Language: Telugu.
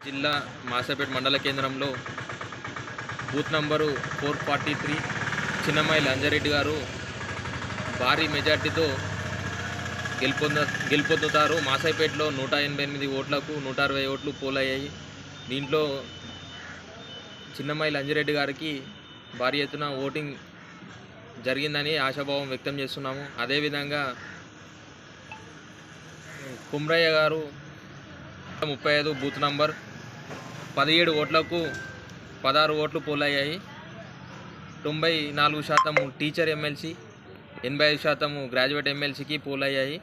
జిల్లా మాసపేట మండల కేంద్రంలో బూత్ నంబరు 443 చిన్నమైల అంజరెడ్డి గారు భారీ మెజార్టీతో గెలుపొందుతారు. మాసపేటలో 188 ఓట్లకు 160 ఓట్లు పోలయ్యాయి. దీంట్లో చిన్నమైల అంజరెడ్డి గారికి భారీ ఎత్తున ఓటింగ్ జరిగిందని ఆశాభావం వ్యక్తం చేస్తున్నాము. అదేవిధంగా కుమ్రయ్య గారు 35 బూత్ నంబర్ 17 ఓట్లకు 16 ఓట్లు పోలయ్యాయి. 94% టీచర్ ఎమ్మెల్సీ, 85% గ్రాడ్యుయేట్ ఎమ్మెల్సీకి పోలయ్యాయి.